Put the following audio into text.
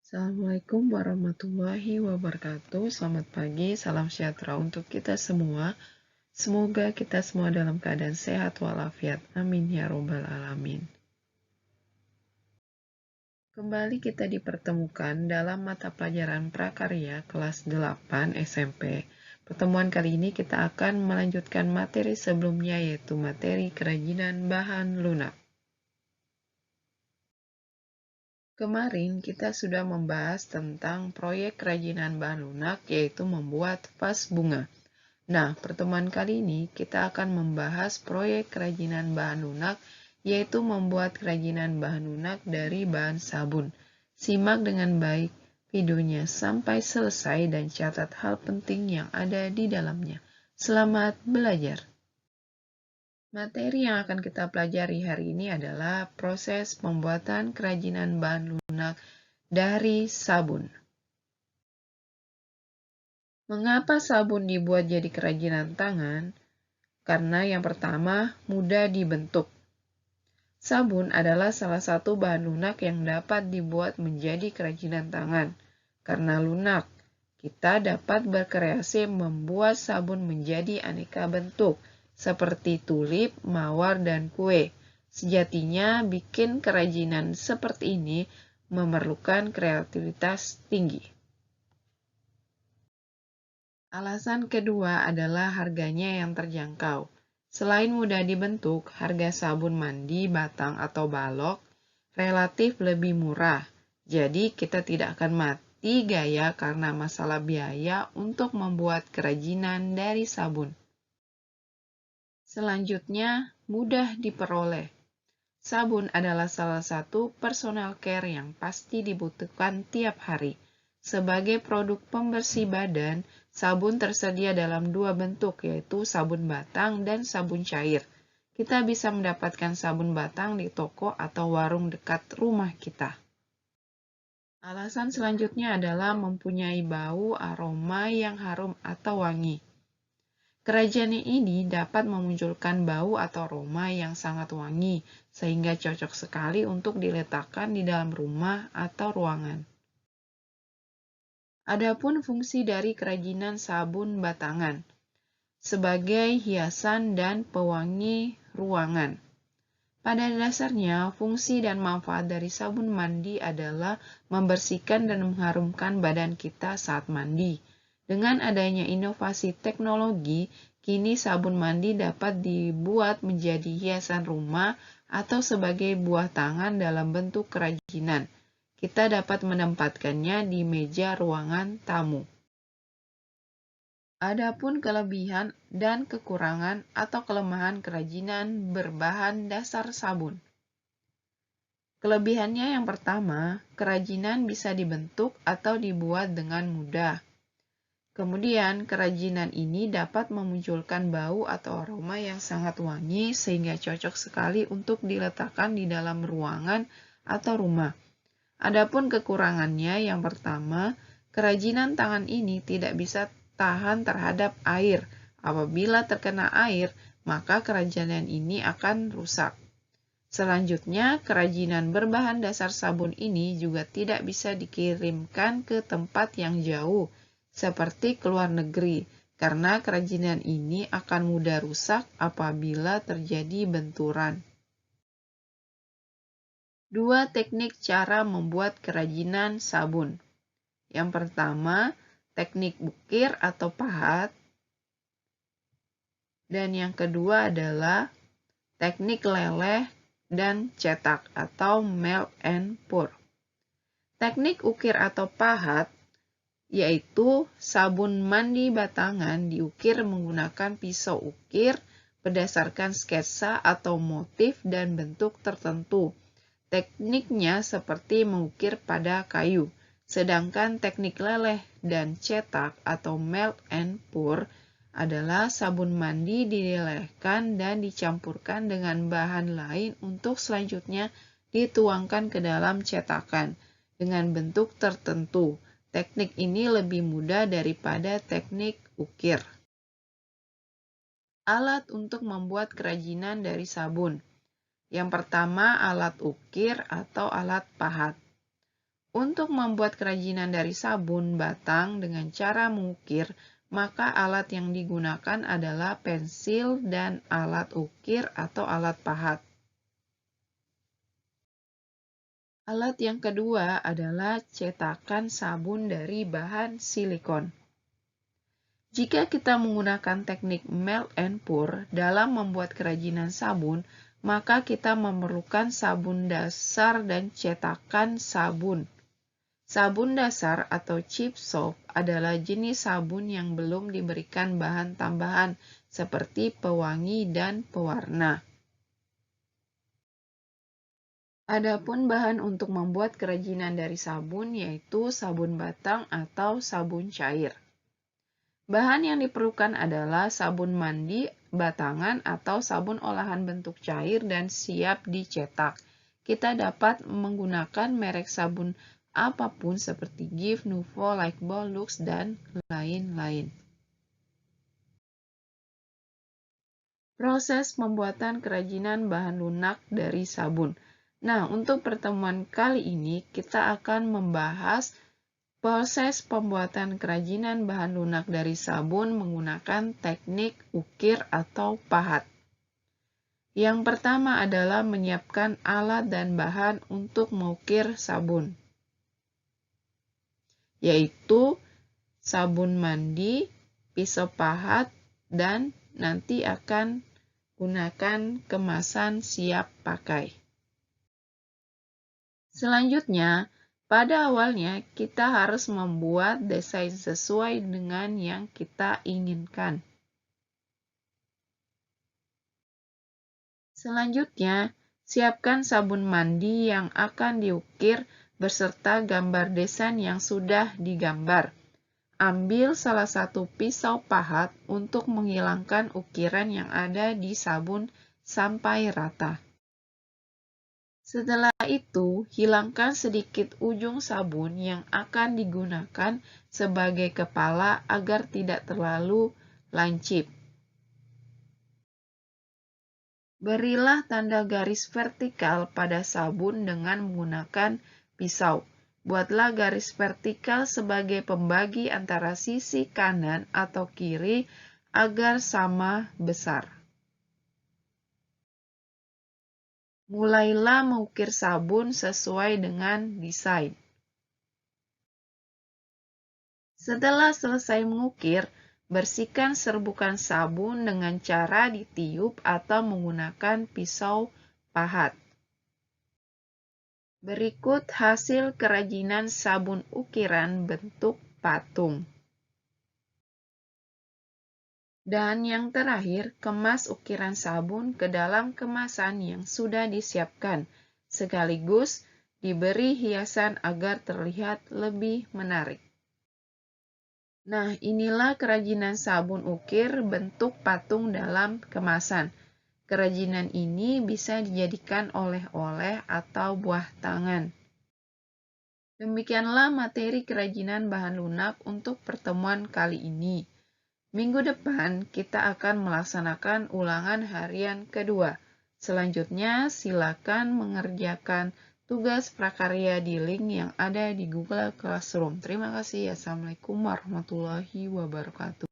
Assalamualaikum warahmatullahi wabarakatuh. Selamat pagi, salam sejahtera untuk kita semua. Semoga kita semua dalam keadaan sehat walafiat. Amin ya robbal alamin. Kembali kita dipertemukan dalam mata pelajaran prakarya kelas 8 SMP. Pertemuan kali ini kita akan melanjutkan materi sebelumnya, yaitu materi kerajinan bahan lunak. Kemarin kita sudah membahas tentang proyek kerajinan bahan lunak, yaitu membuat vas bunga. Nah, pertemuan kali ini kita akan membahas proyek kerajinan bahan lunak, yaitu membuat kerajinan bahan lunak dari bahan sabun. Simak dengan baik videonya sampai selesai dan catat hal penting yang ada di dalamnya. Selamat belajar! Materi yang akan kita pelajari hari ini adalah proses pembuatan kerajinan bahan lunak dari sabun. Mengapa sabun dibuat jadi kerajinan tangan? Karena yang pertama, mudah dibentuk. Sabun adalah salah satu bahan lunak yang dapat dibuat menjadi kerajinan tangan. Karena lunak, kita dapat berkreasi membuat sabun menjadi aneka bentuk, seperti tulip, mawar, dan kue. Sejatinya, bikin kerajinan seperti ini memerlukan kreativitas tinggi. Alasan kedua adalah harganya yang terjangkau. Selain mudah dibentuk, harga sabun mandi, batang, atau balok relatif lebih murah. Jadi kita tidak akan mati gaya karena masalah biaya untuk membuat kerajinan dari sabun. Selanjutnya, mudah diperoleh. Sabun adalah salah satu personal care yang pasti dibutuhkan tiap hari. Sebagai produk pembersih badan, sabun tersedia dalam dua bentuk, yaitu sabun batang dan sabun cair. Kita bisa mendapatkan sabun batang di toko atau warung dekat rumah kita. Alasan selanjutnya adalah mempunyai bau aroma yang harum atau wangi. Kerajinan ini dapat memunculkan bau atau aroma yang sangat wangi, sehingga cocok sekali untuk diletakkan di dalam rumah atau ruangan. Adapun fungsi dari kerajinan sabun batangan, sebagai hiasan dan pewangi ruangan. Pada dasarnya, fungsi dan manfaat dari sabun mandi adalah membersihkan dan mengharumkan badan kita saat mandi. Dengan adanya inovasi teknologi, kini sabun mandi dapat dibuat menjadi hiasan rumah atau sebagai buah tangan dalam bentuk kerajinan. Kita dapat menempatkannya di meja ruangan tamu. Adapun kelebihan dan kekurangan atau kelemahan kerajinan berbahan dasar sabun. Kelebihannya yang pertama, kerajinan bisa dibentuk atau dibuat dengan mudah. Kemudian, kerajinan ini dapat memunculkan bau atau aroma yang sangat wangi sehingga cocok sekali untuk diletakkan di dalam ruangan atau rumah. Adapun kekurangannya yang pertama, kerajinan tangan ini tidak bisa tahan terhadap air. Apabila terkena air, maka kerajinan ini akan rusak. Selanjutnya, kerajinan berbahan dasar sabun ini juga tidak bisa dikirimkan ke tempat yang jauh, seperti ke luar negeri, karena kerajinan ini akan mudah rusak apabila terjadi benturan. Dua teknik cara membuat kerajinan sabun. Yang pertama, teknik bukir atau pahat. Dan yang kedua adalah teknik leleh dan cetak atau melt and pour. Teknik ukir atau pahat yaitu sabun mandi batangan diukir menggunakan pisau ukir berdasarkan sketsa atau motif dan bentuk tertentu. Tekniknya seperti mengukir pada kayu. Sedangkan teknik leleh dan cetak atau melt and pour adalah sabun mandi dilelehkan dan dicampurkan dengan bahan lain untuk selanjutnya dituangkan ke dalam cetakan dengan bentuk tertentu. Teknik ini lebih mudah daripada teknik ukir. Alat untuk membuat kerajinan dari sabun. Yang pertama, alat ukir atau alat pahat. Untuk membuat kerajinan dari sabun batang dengan cara mengukir, maka alat yang digunakan adalah pensil dan alat ukir atau alat pahat. Alat yang kedua adalah cetakan sabun dari bahan silikon. Jika kita menggunakan teknik melt and pour dalam membuat kerajinan sabun, maka kita memerlukan sabun dasar dan cetakan sabun. Sabun dasar atau chip soap adalah jenis sabun yang belum diberikan bahan tambahan seperti pewangi dan pewarna. Adapun bahan untuk membuat kerajinan dari sabun yaitu sabun batang atau sabun cair. Bahan yang diperlukan adalah sabun mandi, batangan, atau sabun olahan bentuk cair dan siap dicetak. Kita dapat menggunakan merek sabun apapun seperti Giv, Nuvo, Lifebuoy, Lux, dan lain-lain. Proses pembuatan kerajinan bahan lunak dari sabun. Nah, untuk pertemuan kali ini kita akan membahas proses pembuatan kerajinan bahan lunak dari sabun menggunakan teknik ukir atau pahat. Yang pertama adalah menyiapkan alat dan bahan untuk mengukir sabun, yaitu sabun mandi, pisau pahat, dan nanti akan gunakan kemasan siap pakai. Selanjutnya, pada awalnya kita harus membuat desain sesuai dengan yang kita inginkan. Selanjutnya, siapkan sabun mandi yang akan diukir beserta gambar desain yang sudah digambar. Ambil salah satu pisau pahat untuk menghilangkan ukiran yang ada di sabun sampai rata. Setelah itu, hilangkan sedikit ujung sabun yang akan digunakan sebagai kepala agar tidak terlalu lancip. Berilah tanda garis vertikal pada sabun dengan menggunakan pisau. Buatlah garis vertikal sebagai pembagi antara sisi kanan atau kiri agar sama besar. Mulailah mengukir sabun sesuai dengan desain. Setelah selesai mengukir, bersihkan serbukan sabun dengan cara ditiup atau menggunakan pisau pahat. Berikut hasil kerajinan sabun ukiran bentuk patung. Dan yang terakhir, kemas ukiran sabun ke dalam kemasan yang sudah disiapkan, sekaligus diberi hiasan agar terlihat lebih menarik. Nah, inilah kerajinan sabun ukir bentuk patung dalam kemasan. Kerajinan ini bisa dijadikan oleh-oleh atau buah tangan. Demikianlah materi kerajinan bahan lunak untuk pertemuan kali ini. Minggu depan kita akan melaksanakan ulangan harian kedua. Selanjutnya, silakan mengerjakan tugas prakarya di link yang ada di Google Classroom. Terima kasih. Assalamualaikum warahmatullahi wabarakatuh.